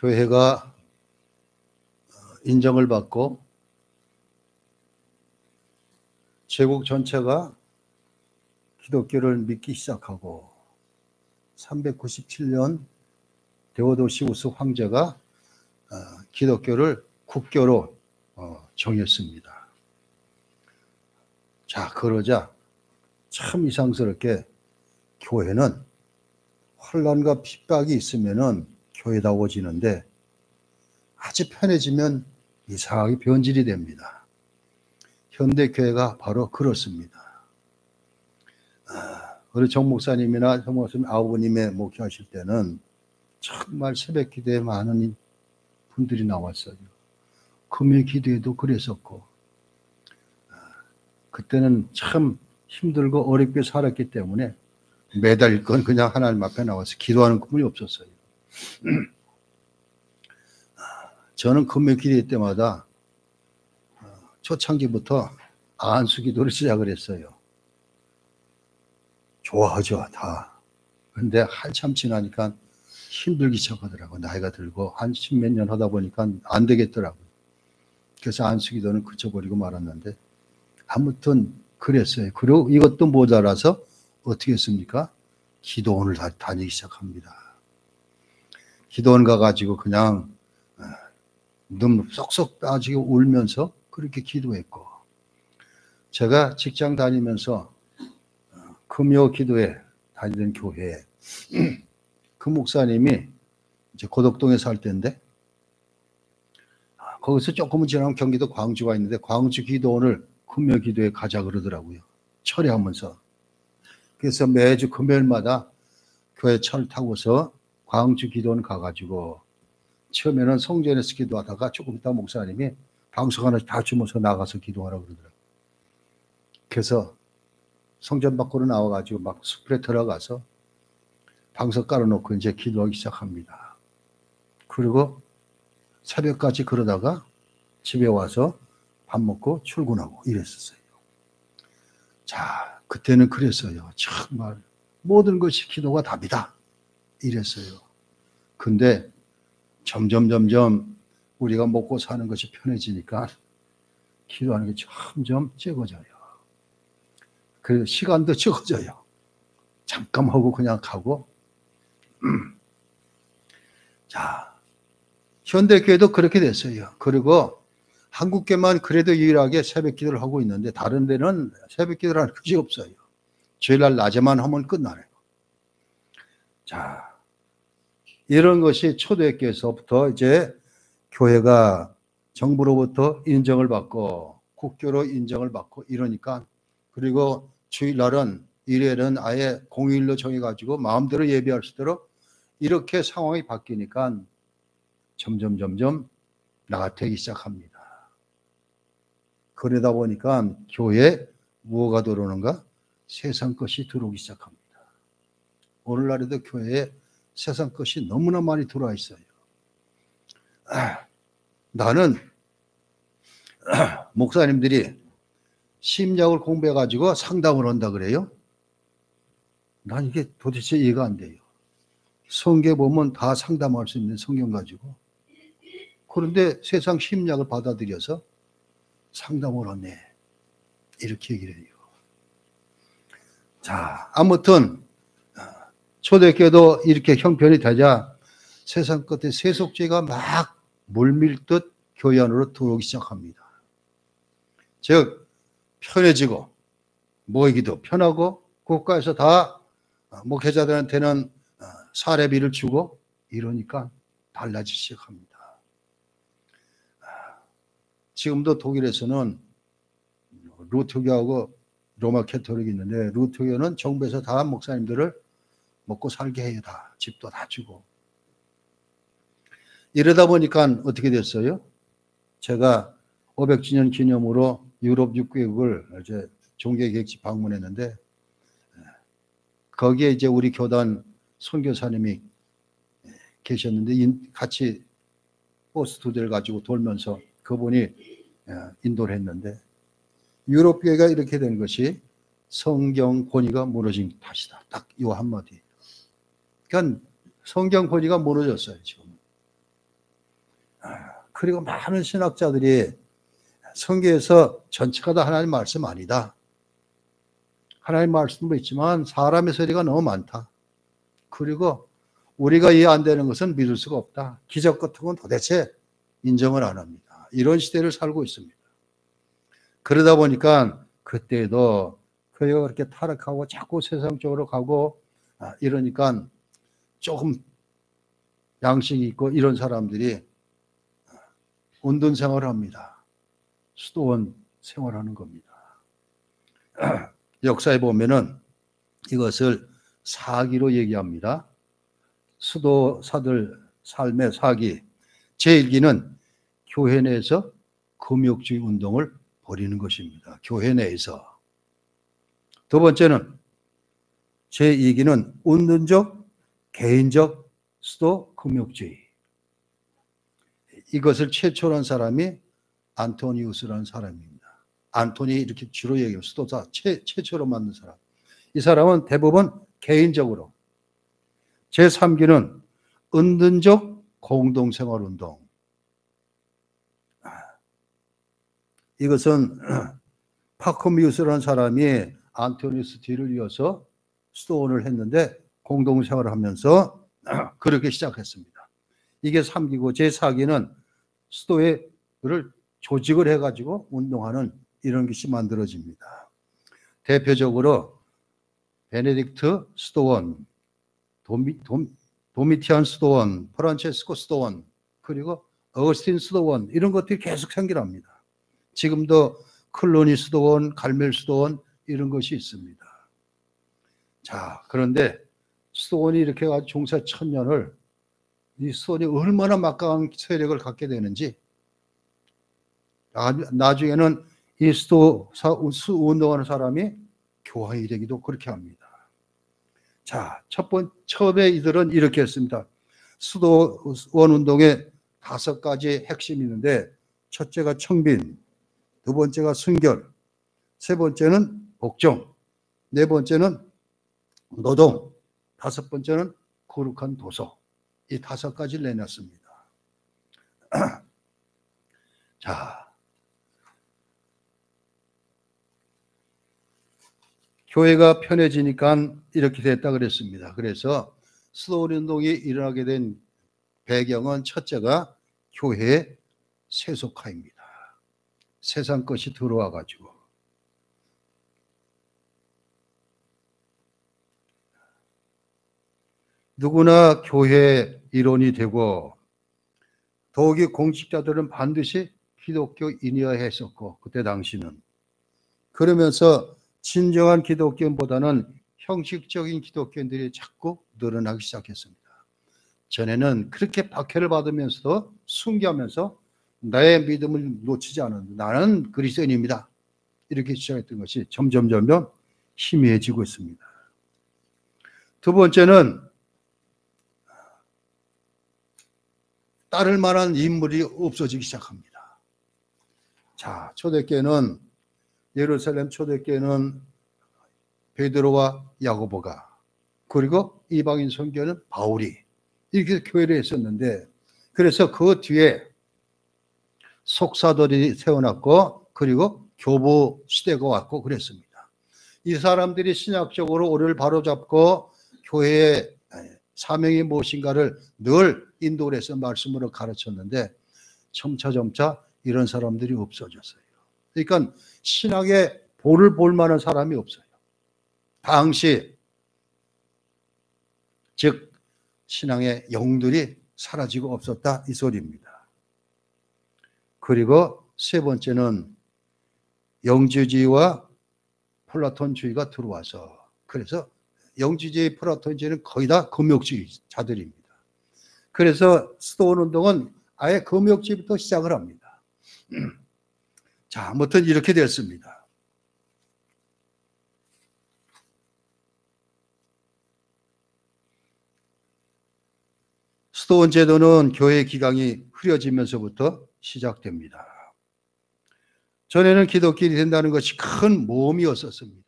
교회가 인정을 받고 제국 전체가 기독교를 믿기 시작하고 397년 데오도시우스 황제가 기독교를 국교로 정했습니다. 자, 그러자 참 이상스럽게 교회는 혼란과 핍박이 있으면은 교회다워지는데 아주 편해지면 이상하게 변질이 됩니다. 현대교회가 바로 그렇습니다. 우리 정 목사님이나 정 목사님 아버님의 목회하실 때는 정말 새벽 기도에 많은 분들이 나왔어요. 금요 기도에도 그랬었고, 그때는 참 힘들고 어렵게 살았기 때문에 매달 건 그냥 하나님 앞에 나와서 기도하는 꿈이 없었어요. 저는 금요 기도 때마다 초창기부터 안수 기도를 시작을 했어요. 좋아하죠, 다. 근데 한참 지나니까 힘들기 시작하더라고요. 나이가 들고 한 십몇 년 하다 보니까 안 되겠더라고요. 그래서 안수 기도는 그쳐버리고 말았는데 아무튼 그랬어요. 그리고 이것도 모자라서 어떻게 했습니까? 기도원을 다니기 시작합니다. 기도원 가가지고 그냥 눈 쏙쏙 빠지고 울면서 그렇게 기도했고, 제가 직장 다니면서 금요 기도회 다니던 교회에 그 목사님이 이제 고덕동에 살 때인데 거기서 조금은 지나면 경기도 광주가 있는데 광주 기도원을 금요 기도회 가자 그러더라고요. 철회하면서. 그래서 매주 금요일마다 교회 차를 타고서 광주 기도원 가가지고 처음에는 성전에서 기도하다가 조금 있다 목사님이 방석 하나 다 주면서 나가서 기도하라고 그러더라고요. 그래서 성전 밖으로 나와가지고 막 숲에 들어가서 방석 깔아놓고 이제 기도하기 시작합니다. 그리고 새벽까지 그러다가 집에 와서 밥 먹고 출근하고 이랬었어요. 자, 그때는 그랬어요. 정말 모든 것이 기도가 답이다 이랬어요. 근데 점점 우리가 먹고 사는 것이 편해지니까 기도하는 게 점점 적어져요. 그 시간도 적어져요. 잠깐 하고 그냥 가고. 자, 현대교회도 그렇게 됐어요. 그리고 한국교회만 그래도 유일하게 새벽 기도를 하고 있는데 다른 데는 새벽 기도를 하는 것이 없어요. 주일날 낮에만 하면 끝나요. 자, 이런 것이 초대교회에서부터 이제 교회가 정부로부터 인정을 받고 국교로 인정을 받고 이러니까, 그리고 주일날은 일요일은 아예 공휴일로 정해가지고 마음대로 예배할 수 있도록 이렇게 상황이 바뀌니까 점점 나태하기 시작합니다. 그러다 보니까 교회에 무엇가 들어오는가? 세상 것이 들어오기 시작합니다. 오늘날에도 교회에 세상 것이 너무나 많이 들어와 있어요. 나는 목사님들이 심리학을 공부해가지고 상담을 한다 그래요. 난 이게 도대체 이해가 안 돼요. 성경에 보면 다 상담할 수 있는 성경 가지고. 그런데 세상 심리학을 받아들여서 상담을 하네. 이렇게 얘기를 해요. 자, 아무튼 초대교회도 이렇게 형편이 되자 세상 끝에 세속주의가 막 물밀듯 교회 안으로 들어오기 시작합니다. 즉 편해지고 모이기도 편하고 국가에서 다 목회자들한테는 사례비를 주고 이러니까 달라지기 시작합니다. 지금도 독일에서는 루터교하고 로마 캐토릭이 있는데 루터교는 정부에서 다 목사님들을 먹고 살게 해요. 다 집도 다 주고. 이러다 보니까 어떻게 됐어요? 제가 500주년 기념으로 유럽 6개국을 이제 종교개혁지 방문했는데 거기에 이제 우리 교단 선교사님이 계셨는데 같이 버스 2대를 가지고 돌면서 그분이 인도를 했는데 유럽 교회가 이렇게 된 것이 성경 권위가 무너진 탓이다. 딱 이 한마디. 그러니까 성경 권위가 무너졌어요, 지금. 그리고 많은 신학자들이 성경에서 전체가 다 하나님 말씀 아니다. 하나님 말씀도 있지만 사람의 소리가 너무 많다. 그리고 우리가 이해 안 되는 것은 믿을 수가 없다. 기적 같은 건 도대체 인정을 안 합니다. 이런 시대를 살고 있습니다. 그러다 보니까 그때도 교회가 그렇게 타락하고 자꾸 세상적으로 가고 이러니까 조금 양식이 있고 이런 사람들이 운동 생활을 합니다. 수도원 생활하는 겁니다. 역사에 보면은 이것을 사기로 얘기합니다. 수도사들 삶의 사기. 제1기는 교회 내에서 금욕주의 운동을 벌이는 것입니다. 교회 내에서. 두 번째는 제2기는 운동적, 개인적 수도 금욕주의. 이것을 최초로 한 사람이 안토니우스라는 사람입니다. 안토니 이렇게 주로 얘기해요. 수도사 최초로 만든 사람. 이 사람은 대부분 개인적으로. 제3기는 은둔적 공동생활운동. 이것은 파코미우스라는 사람이 안토니우스 뒤를 이어서 수도원을 했는데 공동생활을 하면서 그렇게 시작했습니다. 이게 3기고 제4기는 수도회를 조직을 해가지고 운동하는 이런 것이 만들어집니다. 대표적으로 베네딕트 수도원, 도미티안 수도원, 프란체스코 수도원, 그리고 어거스틴 수도원 이런 것들이 계속 생겨납니다. 지금도 클로니 수도원, 갈멜 수도원 이런 것이 있습니다. 자, 그런데 수도원이 이렇게 가지고 종사 1000년을 이 수도원이 얼마나 막강한 세력을 갖게 되는지 나중에는 이 수운동하는 사람이 교황이 되기도 그렇게 합니다. 자, 처음에 이들은 이렇게 했습니다. 수도원 운동에 5가지 핵심이 있는데 첫째가 청빈, 두 번째가 순결, 세 번째는 복종, 네 번째는 노동, 5번째는 거룩한 도서. 이 5가지를 내놨습니다. 자, 교회가 편해지니까 이렇게 됐다 그랬습니다. 그래서 수도원 운동이 일어나게 된 배경은 첫째가 교회의 세속화입니다. 세상 것이 들어와 가지고. 누구나 교회 일원이 되고 더욱이 공직자들은 반드시 기독교인이어야 했었고 그때 당시는. 그러면서 진정한 기독교인보다는 형식적인 기독교인들이 자꾸 늘어나기 시작했습니다. 전에는 그렇게 박해를 받으면서도 순교하면서 나의 믿음을 놓치지 않았는데 나는 그리스도인입니다. 이렇게 시작했던 것이 점점 희미해지고 있습니다. 두 번째는 따를 만한 인물이 없어지기 시작합니다. 자, 초대교회는 예루살렘 초대교회는 베드로와 야고보가 그리고 이방인 선교는 바울이 이렇게 교회를 했었는데 그래서 그 뒤에 속사들이 세워났고 그리고 교부 시대가 왔고 그랬습니다. 이 사람들이 신학적으로 우리를 바로잡고 교회의 사명이 무엇인가를 늘 인도를 해서 말씀으로 가르쳤는데 점차 이런 사람들이 없어졌어요. 그러니까 신학의 볼을 볼 만한 사람이 없어요. 당시 즉 신앙의 영들이 사라지고 없었다 이 소리입니다. 그리고 세 번째는 영주주의와 플라톤주의가 들어와서 그래서 영주주의, 플라톤주의는 거의 다 금욕주의자들입니다. 그래서 수도원 운동은 아예 금욕주의부터 시작을 합니다. 자, 아무튼 이렇게 됐습니다. 수도원 제도는 교회 기강이 흐려지면서부터 시작됩니다. 전에는 기독교인이 된다는 것이 큰 모험이었었습니다.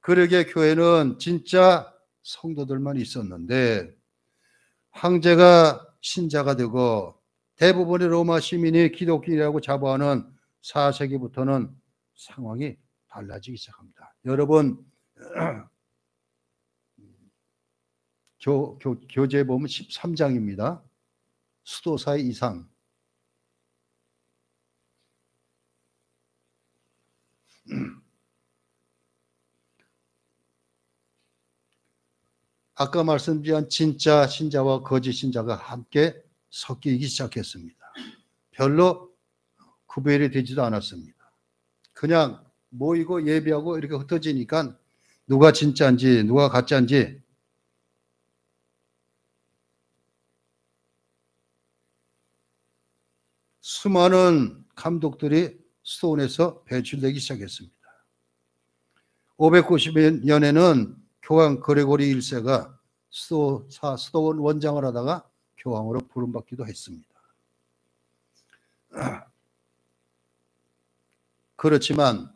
그러게 교회는 진짜 성도들만 있었는데 황제가 신자가 되고 대부분의 로마 시민이 기독교라고 자부하는 4세기부터는 상황이 달라지기 시작합니다. 여러분 교재에 보면 13장입니다. 수도사의 이상. 아까 말씀드린 진짜 신자와 거짓 신자가 함께 섞이기 시작했습니다. 별로 구별이 되지도 않았습니다. 그냥 모이고 예배하고 이렇게 흩어지니까 누가 진짜인지 누가 가짜인지 수많은 감독들이 수도원에서 배출되기 시작했습니다. 590년에는 교황 그레고리 1세가 수도원 원장을 하다가 교황으로 부름받기도 했습니다. 그렇지만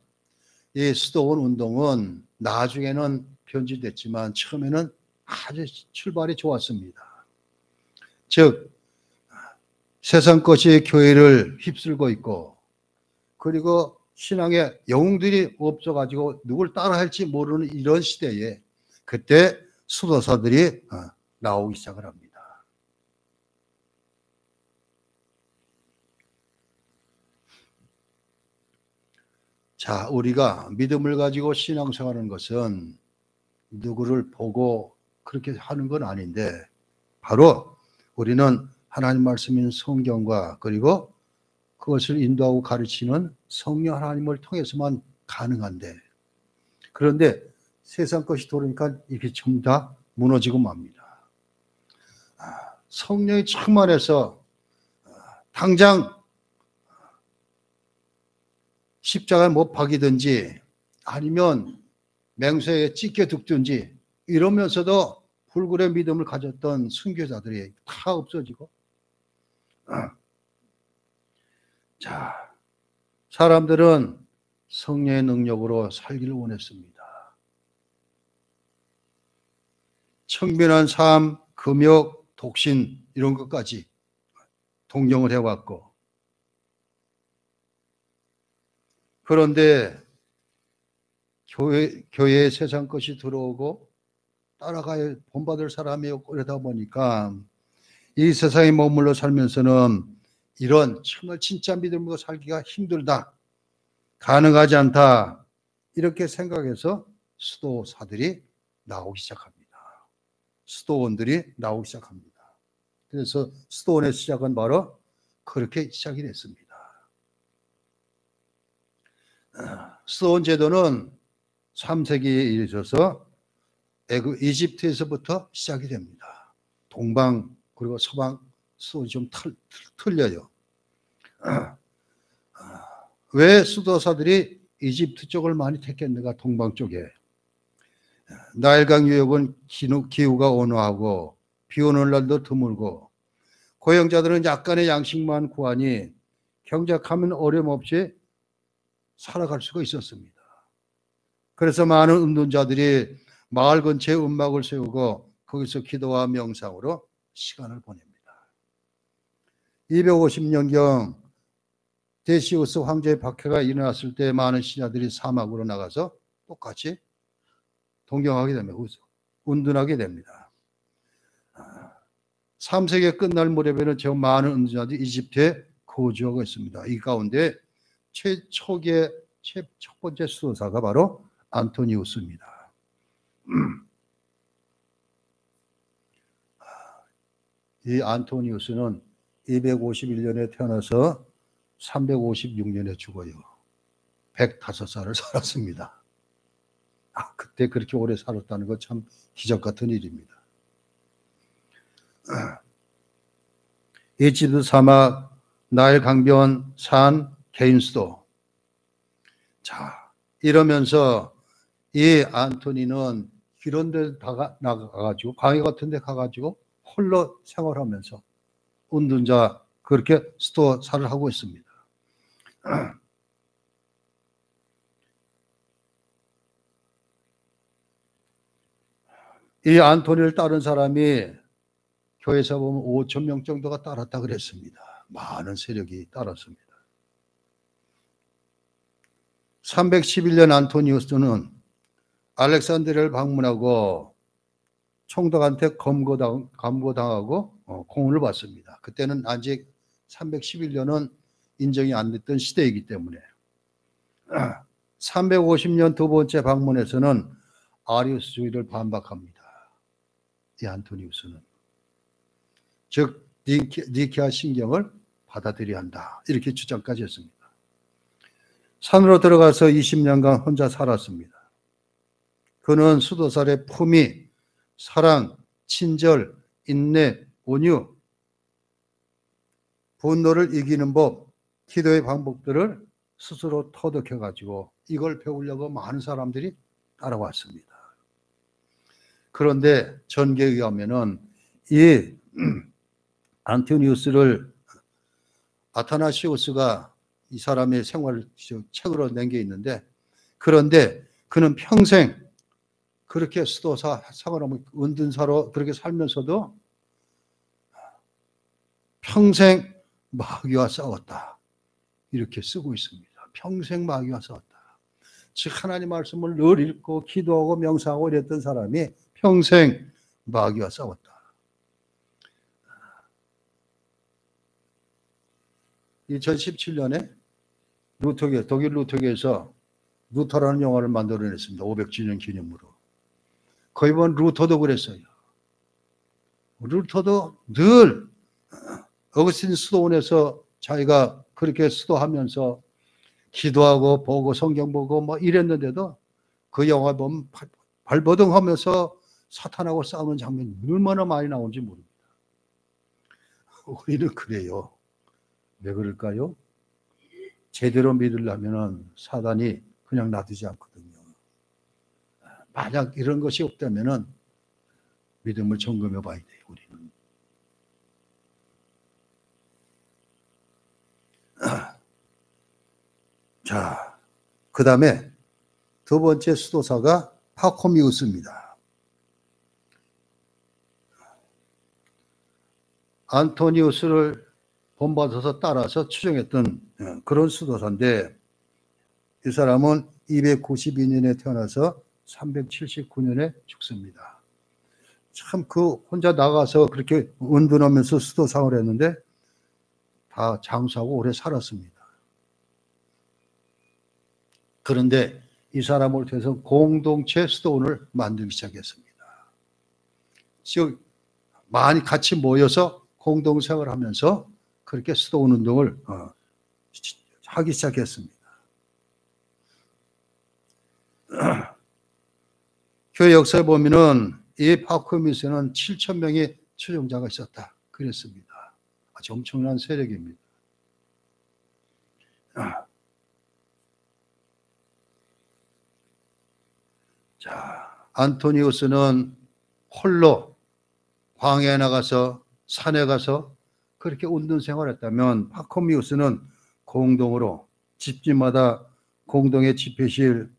이 수도원 운동은 나중에는 변질됐지만 처음에는 아주 출발이 좋았습니다. 즉 세상 것이 교회를 휩쓸고 있고 그리고 신앙의 영웅들이 없어가지고 누굴 따라 할지 모르는 이런 시대에 그때 수도사들이 나오기 시작을 합니다. 자, 우리가 믿음을 가지고 신앙생활하는 것은 누구를 보고 그렇게 하는 건 아닌데 바로 우리는 하나님 말씀인 성경과 그리고 그것을 인도하고 가르치는 성령 하나님을 통해서만 가능한데 그런데 세상 것이 들어오니까 이게 전부 다 무너지고 맙니다. 성령이 충만해서 당장 십자가에 못 박이든지 아니면 맹세에 찢겨 죽든지 이러면서도 불굴의 믿음을 가졌던 순교자들이 다 없어지고 자, 사람들은 성령의 능력으로 살기를 원했습니다. 청빈한 삶, 금욕, 독신 이런 것까지 동경을 해왔고 그런데 교회에 세상 것이 들어오고 따라가야 본받을 사람이 없고 그러다 보니까 이 세상에 머물러 살면서는 이런 정말 진짜 믿음으로 살기가 힘들다. 가능하지 않다. 이렇게 생각해서 수도사들이 나오기 시작합니다. 수도원들이 나오기 시작합니다. 그래서 수도원의 시작은 바로 그렇게 시작이 됐습니다. 수도원 제도는 3세기에 이르셔서 이집트에서부터 시작이 됩니다. 동방 그리고 서방 수도원이 좀 틀려요. 왜 수도사들이 이집트 쪽을 많이 택했는가? 동방 쪽에. 나일강 유역은 기후가 온화하고 비 오는 날도 드물고 고령자들은 약간의 양식만 구하니 경작하면 어려움 없이 살아갈 수가 있었습니다. 그래서 많은 은둔자들이 마을 근처에 움막을 세우고 거기서 기도와 명상으로 시간을 보냅니다. 250년경 데시우스 황제의 박해가 일어났을 때 많은 신하들이 사막으로 나가서 똑같이 동경하게 됩니다. 운둔하게 됩니다. 3세기 끝날 무렵에는 저 많은 은둔자들이 이집트에 거주하고 있습니다. 이 가운데 초기의 첫 번째 수도사가 바로 안토니우스입니다. 이 안토니우스는 251년에 태어나서 356년에 죽어요. 105살을 살았습니다. 그때 그렇게 오래 살았다는 건 참 기적 같은 일입니다. 이집트 사막, 나일 강변, 산, 개인 수도. 자, 이러면서 이 안토니는 이런 데 나가가지고 광야 같은 데 가가지고 홀로 생활하면서 운둔자 그렇게 수도사를 하고 있습니다. 이 안토니를 따른 사람이 교회에서 보면 5,000명 정도가 따랐다 그랬습니다. 많은 세력이 따랐습니다. 311년 안토니우스는 알렉산드리아를 방문하고 총독한테 감고당하고 고문을 받습니다. 그때는 아직 311년은 인정이 안 됐던 시대이기 때문에 350년 두 번째 방문에서는 아리우스주의를 반박합니다. 이 안토니우스는. 즉 니케아 신경을 받아들여야 한다. 이렇게 주장까지 했습니다. 산으로 들어가서 20년간 혼자 살았습니다. 그는 수도살의 품위, 사랑, 친절, 인내, 온유, 분노를 이기는 법, 기도의 방법들을 스스로 터득해가지고 이걸 배우려고 많은 사람들이 따라왔습니다. 그런데 전개에 의하면은 이 안토니우스를 아타나시우스가 이 사람의 생활을 책으로 낸 게 있는데, 그런데 그는 평생 그렇게 수도사 생활하면 은둔사로 그렇게 살면서도 평생 마귀와 싸웠다. 이렇게 쓰고 있습니다. 평생 마귀와 싸웠다. 즉 하나님 말씀을 늘 읽고 기도하고 명상하고 이랬던 사람이 평생 마귀와 싸웠다. 2017년에 독일 루터교에서 루터라는 영화를 만들어냈습니다. 500주년 기념으로. 거기 보면 루터도 그랬어요. 루터도 늘 어거스틴 수도원에서 자기가 그렇게 수도하면서 기도하고 보고 성경 보고 뭐 이랬는데도 그 영화 보면 발버둥하면서 사탄하고 싸우는 장면이 얼마나 많이 나오는지 모릅니다. 우리는 그래요. 왜 그럴까요? 제대로 믿으려면 사단이 그냥 놔두지 않거든요. 만약 이런 것이 없다면 믿음을 점검해 봐야 돼요, 우리는. 자, 그 다음에 두 번째 수도사가 파코미우스입니다. 안토니우스를 본받아서 따라서 추종했던 그런 수도사인데, 이 사람은 292년에 태어나서 379년에 죽습니다. 참 그 혼자 나가서 그렇게 은둔하면서 수도 생활을 했는데 다 장수하고 오래 살았습니다. 그런데 이 사람을 통해서 공동체 수도원을 만들기 시작했습니다. 즉 많이 같이 모여서 공동생활을 하면서 그렇게 수도원 운동을 하기 시작했습니다. 교회 역사에 보면은 이 파코미스는 7,000명의 추종자가 있었다. 그랬습니다. 아주 엄청난 세력입니다. 자, 안토니우스는 홀로 광야에 나가서 산에 가서 그렇게 운동 생활했다면, 파코미우스는 공동으로 집집마다 공동의 집회실,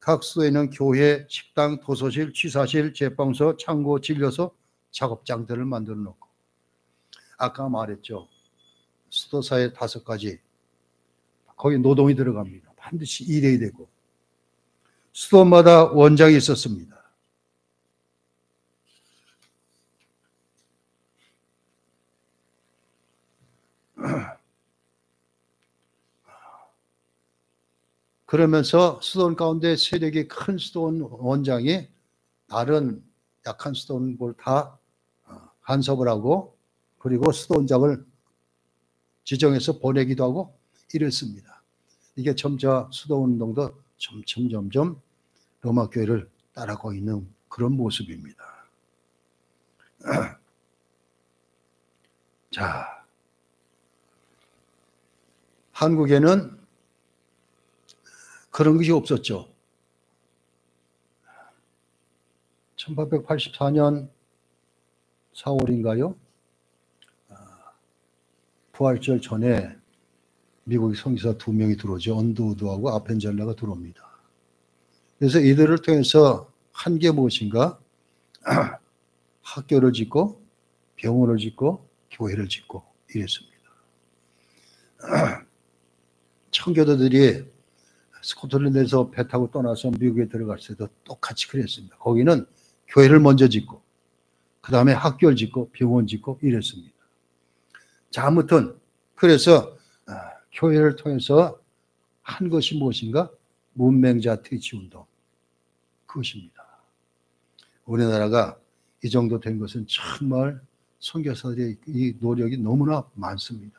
각 수도에 있는 교회, 식당, 도서실, 취사실, 제빵소, 창고, 진료소, 작업장들을 만들어 놓고, 아까 말했죠. 수도사의 5가지, 거기 노동이 들어갑니다. 반드시 일해야 되고, 수도마다 원장이 있었습니다. 그러면서 수도원 가운데 세력이 큰 수도원 원장이 다른 약한 수도원을 다 간섭을 하고, 그리고 수도원장을 지정해서 보내기도 하고 이랬습니다. 이게 점차 수도원 운동도 점점 로마 교회를 따라가고 있는 그런 모습입니다. 자, 한국에는 그런 것이 없었죠. 1884년 4월인가요? 부활절 전에 미국 선교사 2명이 들어오죠. 언더우드하고 아펜젤라가 들어옵니다. 그래서 이들을 통해서 한 게 무엇인가? 학교를 짓고 병원을 짓고 교회를 짓고 이랬습니다. 청교도들이 스코틀랜드에서 배 타고 떠나서 미국에 들어갔을 때도 똑같이 그랬습니다. 거기는 교회를 먼저 짓고 그 다음에 학교를 짓고 병원 짓고 이랬습니다. 자, 아무튼 그래서 교회를 통해서 한 것이 무엇인가? 문맹자 퇴치 운동. 그것입니다. 우리나라가 이 정도 된 것은 정말 선교사들의 이 노력이 너무나 많습니다.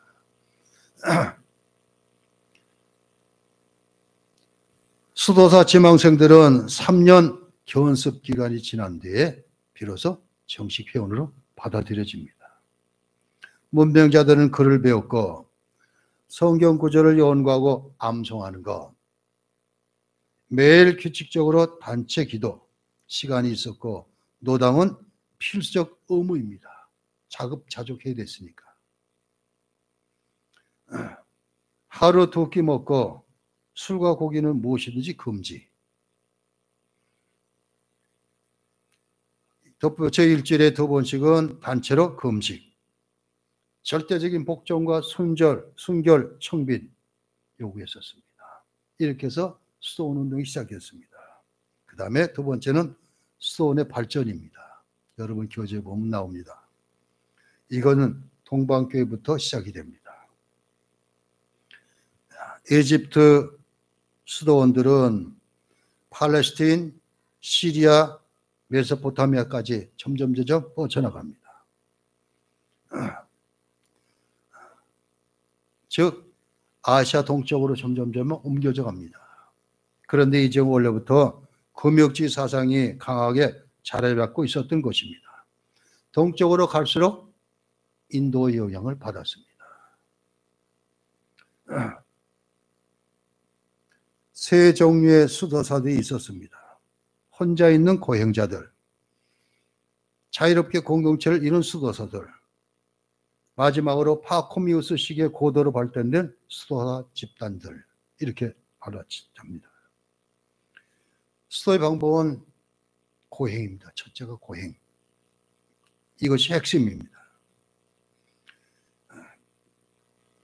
수도사 지망생들은 3년 견습 기간이 지난 뒤에 비로소 정식 회원으로 받아들여집니다. 문병자들은 글을 배웠고 성경 구절을 연구하고 암송하는 것, 매일 규칙적으로 단체 기도 시간이 있었고 노당은 필수적 의무입니다. 자급자족해야 됐으니까. 하루 두 끼 먹고 술과 고기는 무엇이든지 금지. 덧붙여 일주일에 2번씩은 단체로 금식. 절대적인 복종과 순결, 청빈 요구했었습니다. 이렇게 해서 수도원 운동이 시작했습니다. 그 다음에 두 번째는 수도원의 발전입니다. 여러분 교재에 보면 나옵니다. 이거는 동방교회부터 시작이 됩니다. 이집트 수도원들은 팔레스틴, 시리아, 메소포타미아까지 점점 뻗쳐나갑니다. 즉 아시아 동쪽으로 점점 옮겨져 갑니다. 그런데 이제 원래부터 금욕지 사상이 강하게 자리를 잡고 있었던 것입니다. 동쪽으로 갈수록 인도의 영향을 받았습니다. 세 종류의 수도사들이 있었습니다. 혼자 있는 고행자들, 자유롭게 공동체를 이룬 수도사들, 마지막으로 파코미우스식의 고도로 발전된 수도사 집단들, 이렇게 발라집니다. 수도의 방법은 고행입니다. 첫째가 고행. 이것이 핵심입니다.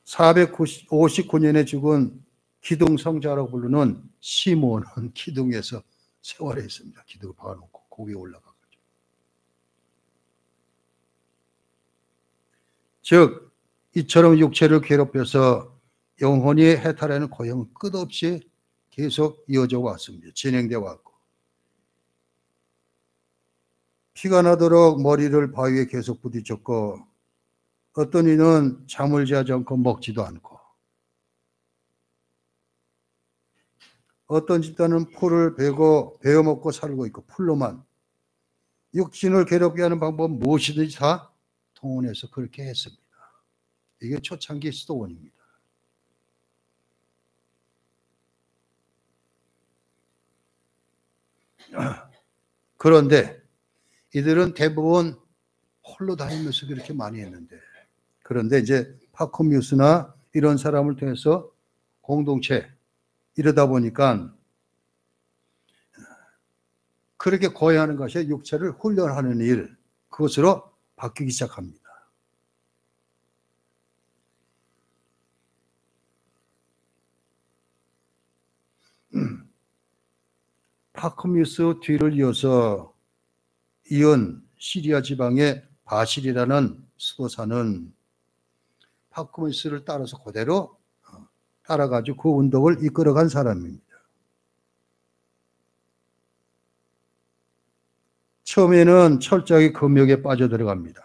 459년에 죽은 기둥성자라고 부르는 시몬은 기둥에서 생활했습니다. 기둥을 박아놓고 거기에 올라가가지고. 즉 이처럼 육체를 괴롭혀서 영혼이 해탈하는 고행은 끝없이 계속 이어져 왔습니다. 진행되어 왔고 피가 나도록 머리를 바위에 계속 부딪혔고 어떤 이는 잠을 자지 않고 먹지도 않고 어떤 집단은 풀을 베어 먹고 살고 있고 풀로만 육신을 괴롭게 하는 방법은 무엇이든지 다 동원해서 그렇게 했습니다. 이게 초창기 수도원입니다. 그런데 이들은 대부분 홀로 다니면서 그렇게 많이 했는데 그런데 이제 파코미우스나 이런 사람을 통해서 공동체 이러다 보니까 그렇게 고행하는 것이 육체를 훈련하는 일, 그것으로 바뀌기 시작합니다. 파코미우스 뒤를 이어서 이은 시리아 지방의 바실이라는 수도사는 파코미우스를 따라서 그대로 따라가지고 그 운동을 이끌어간 사람입니다. 처음에는 철저하게 금욕에 빠져들어갑니다.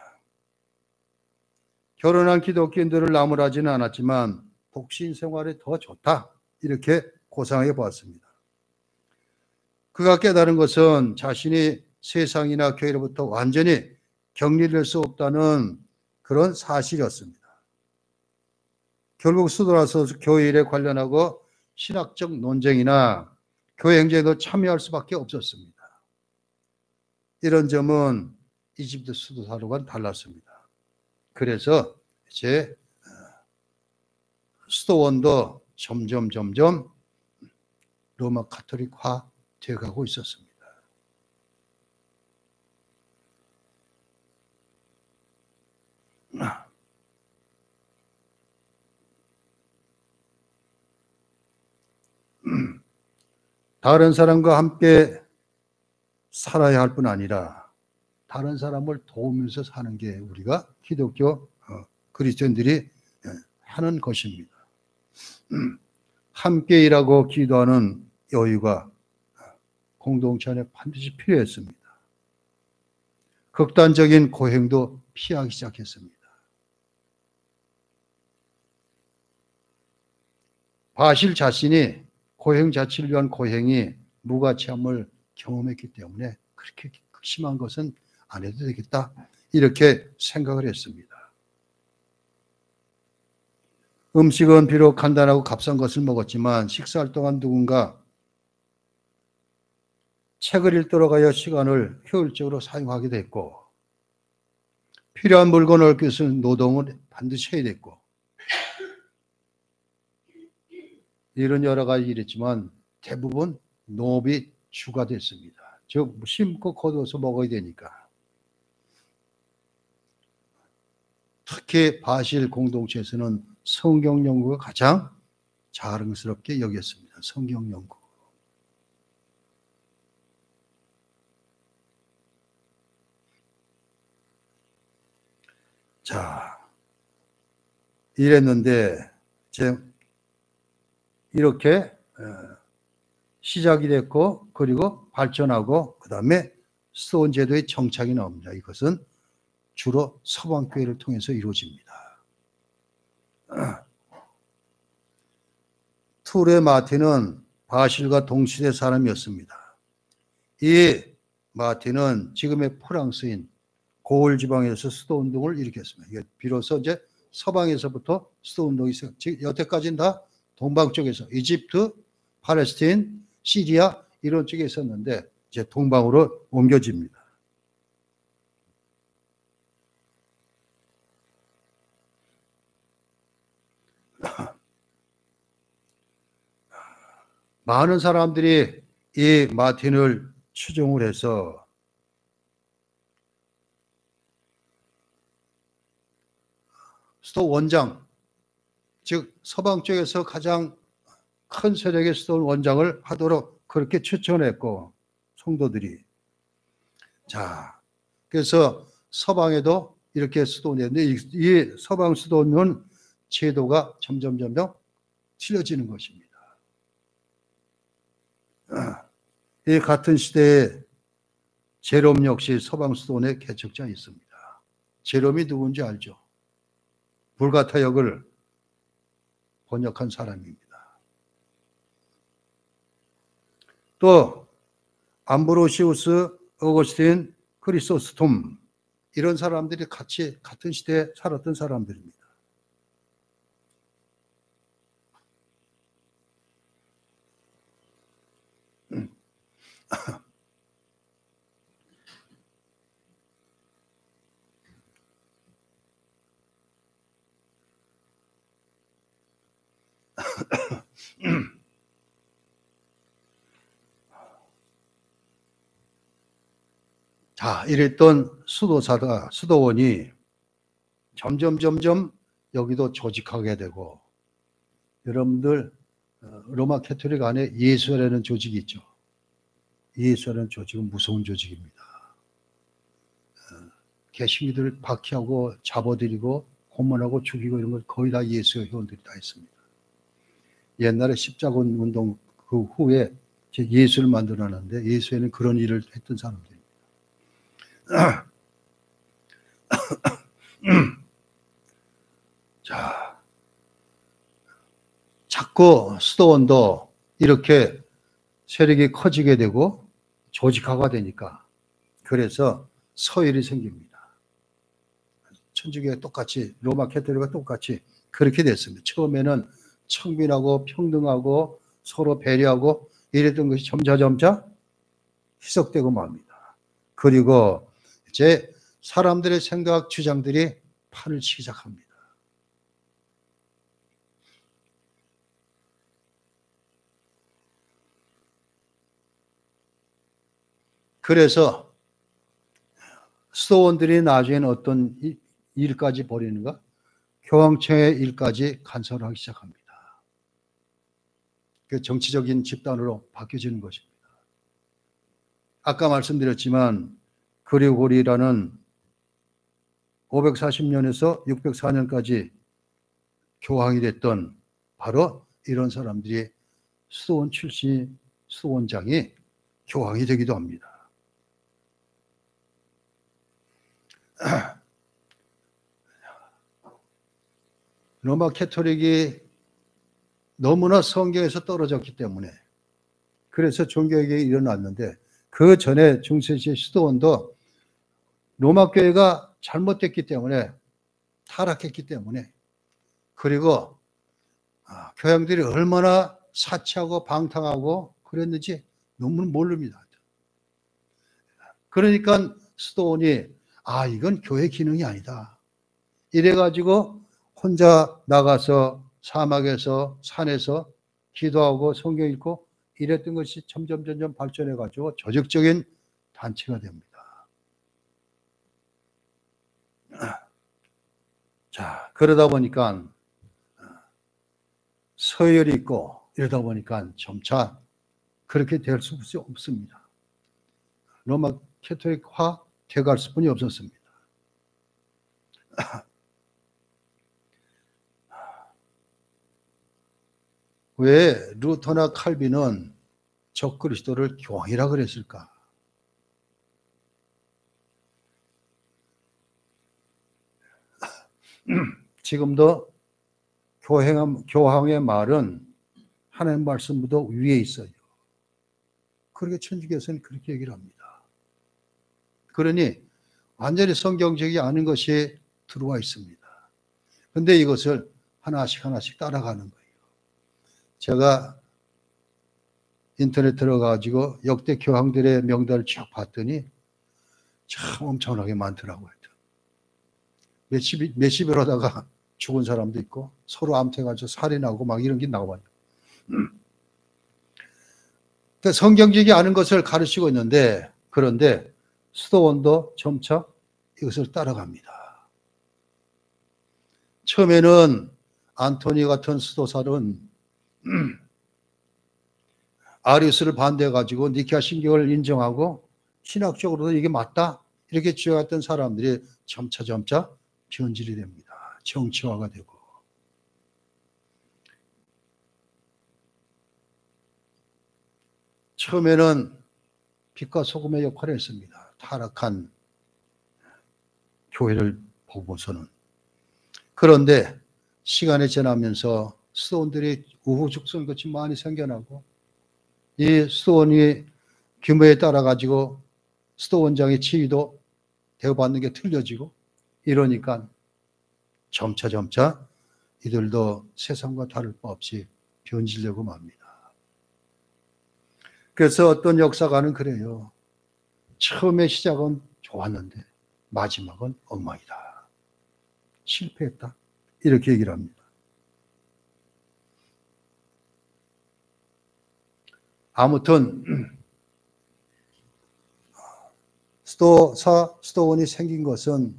결혼한 기독교인들을 나무라지는 않았지만 독신 생활이 더 좋다 이렇게 고상하게 보았습니다. 그가 깨달은 것은 자신이 세상이나 교회로부터 완전히 격리될 수 없다는 그런 사실이었습니다. 결국 수도라서 교회 일에 관련하고 신학적 논쟁이나 교회 행정에도 참여할 수밖에 없었습니다. 이런 점은 이집트 수도사로와는 달랐습니다. 그래서 이제 수도원도 점점 로마 가톨릭화 되어가고 있었습니다. 다른 사람과 함께 살아야 할 뿐 아니라 다른 사람을 도우면서 사는 게 우리가 기독교 그리스도인들이 하는 것입니다. 함께 일하고 기도하는 여유가 공동체 안에 반드시 필요했습니다. 극단적인 고행도 피하기 시작했습니다. 바실 자신이 고행 자체를 위한 고행이 무가치함을 경험했기 때문에 그렇게 심한 것은 안 해도 되겠다 이렇게 생각을 했습니다. 음식은 비록 간단하고 값싼 것을 먹었지만 식사할 동안 누군가 책을 읽도록 하여 시간을 효율적으로 사용하게 됐고 필요한 물건을 얻기 위해서 노동을 반드시 해야 됐고 이런 여러 가지 일이지만 대부분 농업이 주가 됐습니다. 즉 심고 거두어서 먹어야 되니까. 특히 바실 공동체에서는 성경 연구가 가장 자랑스럽게 여겼습니다. 성경 연구. 자, 이랬는데 이제 이렇게 시작이 됐고 그리고 발전하고 그 다음에 스톤 제도의 정착이 나옵니다. 이것은 주로 서방교회를 통해서 이루어집니다. 툴의 마틴은 바실과 동시대 사람이었습니다. 이 마틴은 지금의 프랑스인 고을 지방에서 수도 운동을 일으켰습니다. 이게 비로소 이제 서방에서부터 수도 운동이 있어요. 여태까지는 다 동방 쪽에서 이집트, 팔레스틴, 시리아 이런 쪽에 있었는데 이제 동방으로 옮겨집니다. 많은 사람들이 이 마틴을 추종을 해서 수도 원장, 즉 서방 쪽에서 가장 큰 세력의 수도 원장을 하도록 그렇게 추천했고 성도들이 자 그래서 서방에도 이렇게 수도원인데 이 서방 수도원 제도가 점점 틀려지는 것입니다. 이 같은 시대에 제롬 역시 서방 수도원의 개척자에 있습니다. 제롬이 누군지 알죠? 불가타 역을 번역한 사람입니다. 또 암브로시우스, 어거스틴, 크리소스톰 이런 사람들이 같이 같은 시대에 살았던 사람들입니다. 자, 이랬던 수도원이 점점 여기도 조직하게 되고 여러분들 로마 캐토릭 안에 예수라는 조직이 있죠. 예수라는 조직은 무서운 조직입니다. 개신기들을 박해하고 잡아들이고 고문하고 죽이고 이런 걸 거의 다 예수의 회원들이 다 했습니다. 옛날에 십자군 운동 그 후에 예수를 만들어놨는데 예수에는 그런 일을 했던 사람들입니다. 자, 자꾸 수도원도 이렇게 세력이 커지게 되고 조직화가 되니까 그래서 서열이 생깁니다. 천주교가 똑같이 로마 캐토릭과 똑같이 그렇게 됐습니다. 처음에는 청빈하고 평등하고 서로 배려하고 이랬던 것이 점차 희석되고 맙니다. 그리고 이제 사람들의 생각 주장들이 판을 치기 시작합니다. 그래서 수도원들이 나중에는 어떤 일까지 벌이는가? 교황청의 일까지 간섭을 하기 시작합니다. 그 정치적인 집단으로 바뀌어지는 것입니다. 아까 말씀드렸지만 그리고리라는 540년에서 604년까지 교황이 됐던 바로 이런 사람들이 수도원 출신 수도원장이 교황이 되기도 합니다. 로마 캐토릭이 너무나 성경에서 떨어졌기 때문에 그래서 종교개혁이 일어났는데 그 전에 중세시대 수도원도 로마 교회가 잘못됐기 때문에 타락했기 때문에 그리고 교황들이 얼마나 사치하고 방탕하고 그랬는지 너무 모릅니다. 그러니까 수도원이 이건 교회 기능이 아니다. 이래가지고 혼자 나가서 사막에서 산에서 기도하고 성경 읽고 이랬던 것이 점점 발전해가지고 조직적인 단체가 됩니다. 자, 그러다 보니까 서열이 있고 이러다 보니까 점차 그렇게 될 수 없습니다. 로마 캐토릭화 돼갈 수뿐이 없었습니다. 왜 루터나 칼빈은 적그리스도를 교황이라 그랬을까? 지금도 교황의 말은 하나님 말씀보다 위에 있어요. 그렇게 천주교에서는 그렇게 얘기를 합니다. 그러니 완전히 성경적이 아닌 것이 들어와 있습니다. 그런데 이것을 하나씩 따라가는 거예요. 제가 인터넷 들어가가지고 역대 교황들의 명단을 쭉 봤더니 참 엄청나게 많더라고요. 몇십을 하다가 죽은 사람도 있고 서로 암태가지고 살인하고 막 이런 게 나와요. 그러니까 성경적이 아는 것을 가르치고 있는데 그런데 수도원도 점차 이것을 따라갑니다. 처음에는 안토니 같은 수도살은 아리우스를 반대해가지고 니케아 신경을 인정하고 신학적으로도 이게 맞다 이렇게 주장했던 사람들이 점차 변질이 됩니다. 정치화가 되고 처음에는 빛과 소금의 역할을 했습니다. 타락한 교회를 보고서는. 그런데 시간이 지나면서 수도원들이 우후죽순같이 많이 생겨나고 이 수도원이 규모에 따라 가지고 수도원장의 지위도 대우받는 게 틀려지고 이러니까 점차 이들도 세상과 다를 바 없이 변질되고 맙니다. 그래서 어떤 역사가는 그래요. 처음에 시작은 좋았는데 마지막은 엉망이다. 실패했다. 이렇게 얘기를 합니다. 아무튼 수도원이 생긴 것은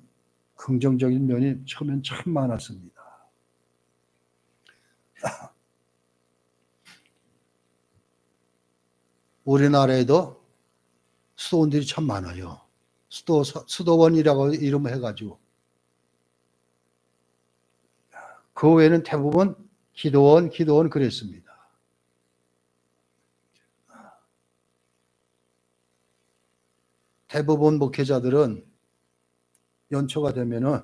긍정적인 면이 처음엔 참 많았습니다. 우리나라에도 수도원들이 참 많아요. 수도원이라고 이름을 해가지고 그 외에는 대부분 기도원 그랬습니다. 대부분 목회자들은 연초가 되면은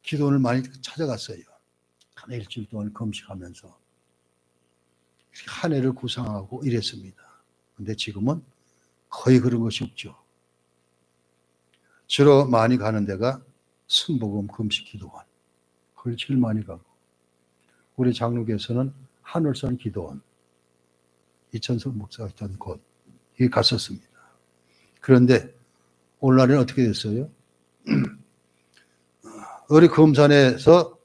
기도원을 많이 찾아갔어요. 한 일주일 동안 금식하면서 한 해를 구상하고 이랬습니다. 그런데 지금은 거의 그런 것이 없죠. 주로 많이 가는 데가 순복음 금식 기도원. 거기 제일 많이 가고 우리 장로교에서는 하늘산 기도원 이천석 목사가 있던 곳 여기 갔었습니다. 그런데 오늘날에는 어떻게 됐어요? 우리 금산에서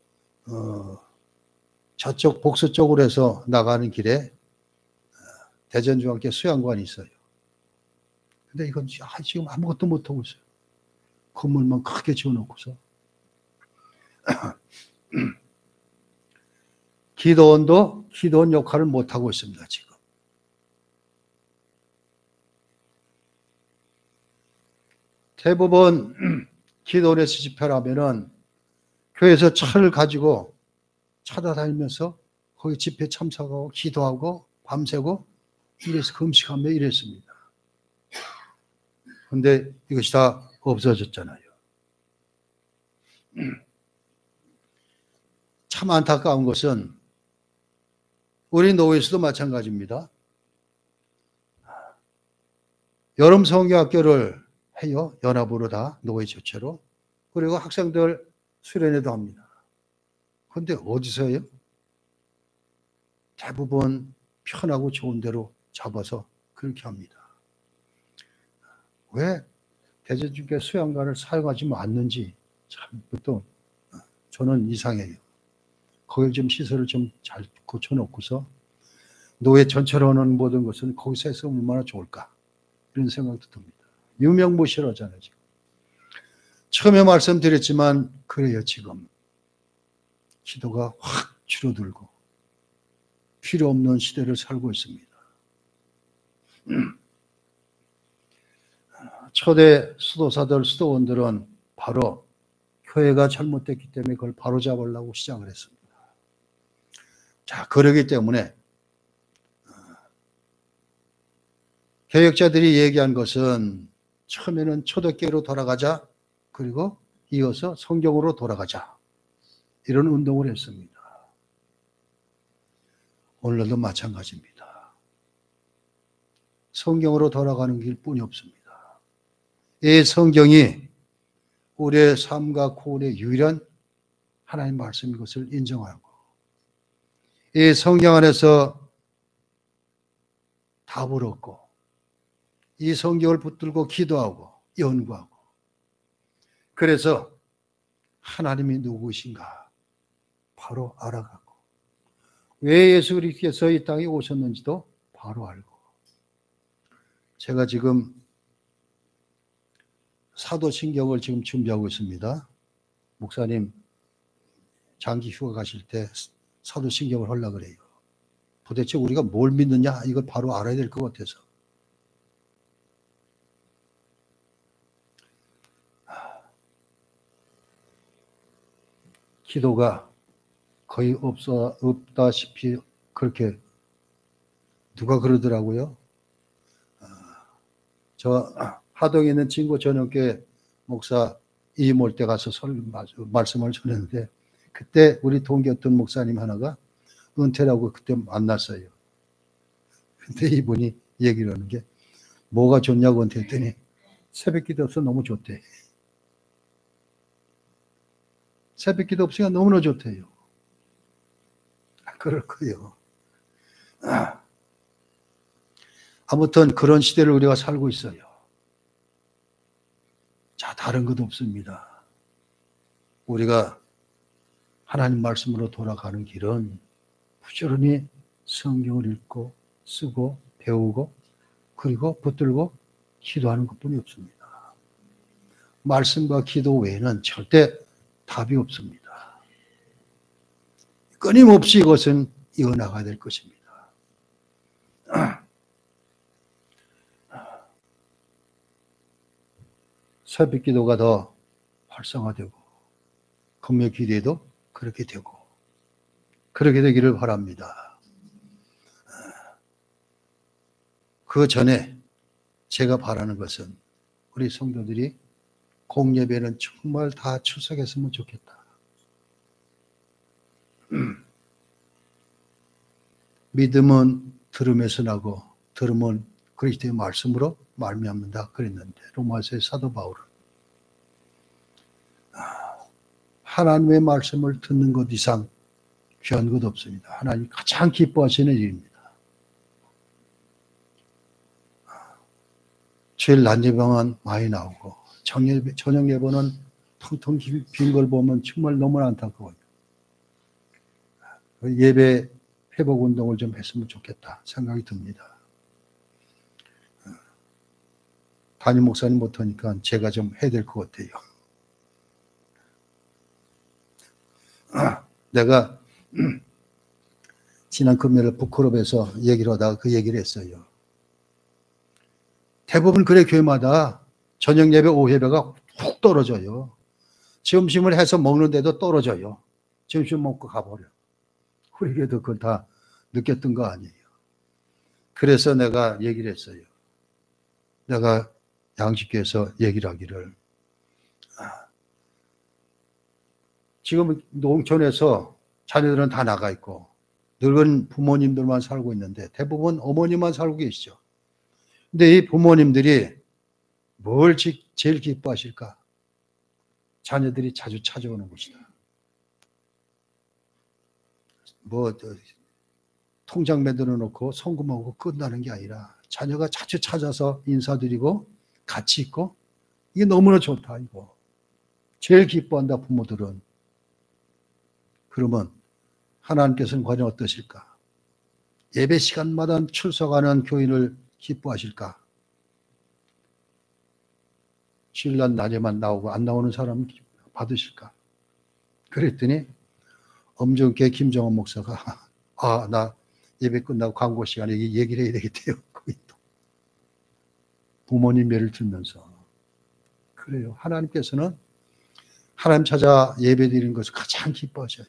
저쪽 복수 쪽으로 해서 나가는 길에 대전중앙교 수양관이 있어요. 근데 이건 지금 아무것도 못하고 있어요. 건물만 크게 지어놓고서. 기도원도 기도원 역할을 못하고 있습니다, 지금. 대부분 기도원에서 집회를 하면은 교회에서 차를 가지고 찾아다니면서 거기 집회 참석하고 기도하고 밤새고 이래서 금식하며 이랬습니다. 그런데 이것이 다 없어졌잖아요. 참 안타까운 것은 우리 노회에서도 마찬가지입니다. 여름 성경학교를 해요. 연합으로 다 노회 주체로. 그리고 학생들 수련회도 합니다. 그런데 어디서 해요? 대부분 편하고 좋은 대로 잡아서 그렇게 합니다. 왜 대제중교 수양관을 사용하지 않는지 참 또 저는 이상해요. 거길 좀 시설을 좀 잘 고쳐놓고서 노회 전체로 하는 모든 것은 거기서 했으면 얼마나 좋을까 이런 생각도 듭니다. 유명무실하잖아요. 지금. 처음에 말씀드렸지만 그래요. 지금 기도가 확 줄어들고 필요 없는 시대를 살고 있습니다. 초대 수도사들, 수도원들은 바로 교회가 잘못됐기 때문에 그걸 바로 잡으려고 시작을 했습니다. 자, 그러기 때문에 개혁자들이 얘기한 것은 처음에는 초대교회로 돌아가자, 그리고 이어서 성경으로 돌아가자, 이런 운동을 했습니다. 오늘도 마찬가지입니다. 성경으로 돌아가는 길뿐이 없습니다. 이 성경이 우리의 삶과 구원의 유일한 하나님 말씀인 것을 인정하고, 이 성경 안에서 답을 얻고, 이 성경을 붙들고 기도하고 연구하고, 그래서 하나님이 누구신가 바로 알아가고, 왜 예수 그리스도께서 이 땅에 오셨는지도 바로 알고. 제가 지금 사도신경을 지금 준비하고 있습니다. 목사님 장기 휴가 가실 때 사도신경을 하려고 그래요. 도대체 우리가 뭘 믿느냐 이걸 바로 알아야 될 것 같아서. 기도가 거의 없다시피 그렇게 누가 그러더라고요. 저 하동에 있는 진고 전용교회 목사 이임올 때 가서 말씀을 전했는데, 그때 우리 동기였던 목사님 하나가 은퇴라고 그때 만났어요. 근데 이분이 얘기를 하는 게 뭐가 좋냐고 은퇴했더니 새벽 기도 없어 너무 좋대. 새벽 기도 없으니까 너무나 좋대요. 그럴 거예요. 아무튼 그런 시대를 우리가 살고 있어요. 자, 다른 것도 없습니다. 우리가 하나님 말씀으로 돌아가는 길은 부지런히 성경을 읽고 쓰고 배우고 그리고 붙들고 기도하는 것뿐이 없습니다. 말씀과 기도 외에는 절대 답이 없습니다. 끊임없이 이것은 이어나가야 될 것입니다. 새벽 기도가 더 활성화되고 금요 기도에도 그렇게 되고 그렇게 되기를 바랍니다. 그 전에 제가 바라는 것은 우리 성도들이 공예배는 정말 다 출석했으면 좋겠다. 믿음은 들음에서 나고 들음은 그리스도의 말씀으로 말미암는다 그랬는데, 로마서의 사도 바울은 하나님의 말씀을 듣는 것 이상 귀한 것 없습니다. 하나님이 가장 기뻐하시는 일입니다. 주일 낮 예배만 많이 나오고 저녁 예배는 텅텅 빈 걸 보면 정말 너무나 안타까워요. 예배 회복 운동을 좀 했으면 좋겠다 생각이 듭니다. 담임 목사님 못하니까 제가 좀 해야 될 것 같아요. 내가 지난 금요일 북클럽에서 얘기를 하다가 그 얘기를 했어요. 대부분 그래 교회마다 저녁 예배, 오후 예배가 훅 떨어져요. 점심을 해서 먹는데도 떨어져요. 점심 먹고 가버려. 우리 교회도 그걸 다 느꼈던 거 아니에요. 그래서 내가 얘기를 했어요. 내가 양식교에서 얘기를 하기를, 지금 농촌에서 자녀들은 다 나가 있고 늙은 부모님들만 살고 있는데 대부분 어머니만 살고 계시죠. 근데 이 부모님들이 뭘 제일 기뻐하실까? 자녀들이 자주 찾아오는 것이다. 통장 만들어 놓고 송금하고 끝나는 게 아니라 자녀가 자주 찾아서 인사드리고 같이 있고, 이게 너무나 좋다. 이거 제일 기뻐한다 부모들은. 그러면 하나님께서는 과연 어떠실까? 예배 시간마다 출석하는 교인을 기뻐하실까? 주일날 낮에만 나오고 안 나오는 사람 받으실까? 그랬더니 엄정계 김정원 목사가 나 예배 끝나고 광고 시간에 얘기를 해야 되겠대요. 부모님 예를 들면서. 그래요. 하나님께서는 하나님 찾아 예배 드리는 것을 가장 기뻐하셔요.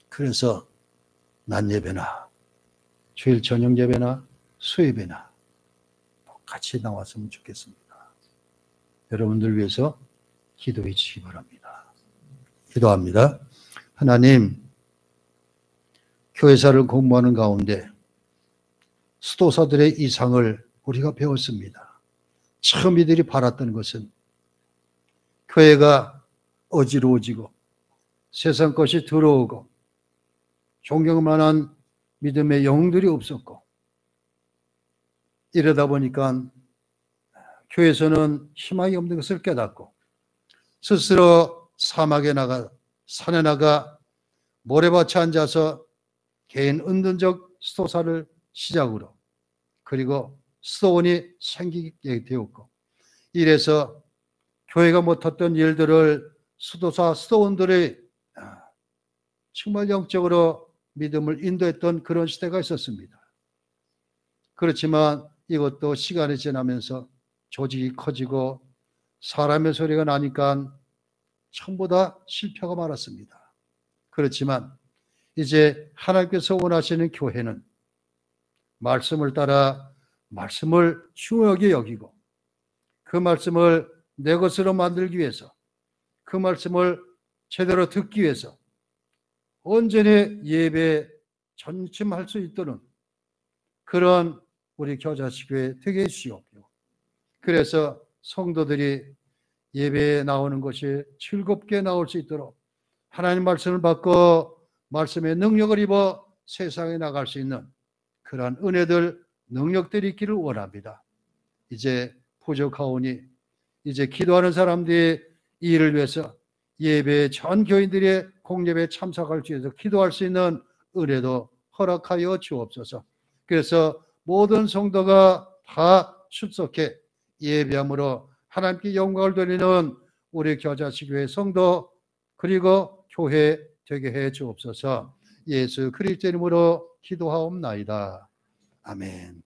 그래서 낮 예배나 주일 저녁 예배나 수예배나 같이 나왔으면 좋겠습니다. 여러분들 위해서 기도해 주시기 바랍니다. 기도합니다. 하나님, 교회사를 공부하는 가운데 수도사들의 이상을 우리가 배웠습니다. 처음 이들이 바랐던 것은 교회가 어지러워지고 세상 것이 들어오고 존경만한 믿음의 영들이 없었고, 이러다 보니까 교회에서는 희망이 없는 것을 깨닫고 스스로 사막에 나가 산에 나가 모래밭에 앉아서 개인 은둔적 수도사를 시작으로, 그리고 수도원이 생기게 되었고, 이래서 교회가 못했던 일들을 수도사 수도원들이 정말 영적으로 믿음을 인도했던 그런 시대가 있었습니다. 그렇지만 이것도 시간이 지나면서 조직이 커지고 사람의 소리가 나니까 전부 다 실패가 많았습니다. 그렇지만 이제 하나님께서 원하시는 교회는 말씀을 따라 말씀을 중요하게 여기고, 그 말씀을 내 것으로 만들기 위해서, 그 말씀을 제대로 듣기 위해서 온전히 예배에 전심할 수 있도록 그런 우리 겨자씨교회 되게 해주시옵고, 그래서 성도들이 예배에 나오는 것이 즐겁게 나올 수 있도록 하나님 말씀을 받고 말씀의 능력을 입어 세상에 나갈 수 있는 그러한 은혜들, 능력들이 있기를 원합니다. 이제 부족하오니 이제 기도하는 사람들이 이 일을 위해서 예배 전 교인들의 공예배에 참석할 수 있어서 기도할 수 있는 은혜도 허락하여 주옵소서. 그래서 모든 성도가 다 출석해 예배함으로 하나님께 영광을 돌리는 우리 겨자씨교회 성도 그리고 교회 되게 해 주옵소서. 예수 그리스도 이름으로 기도하옵나이다. 아멘.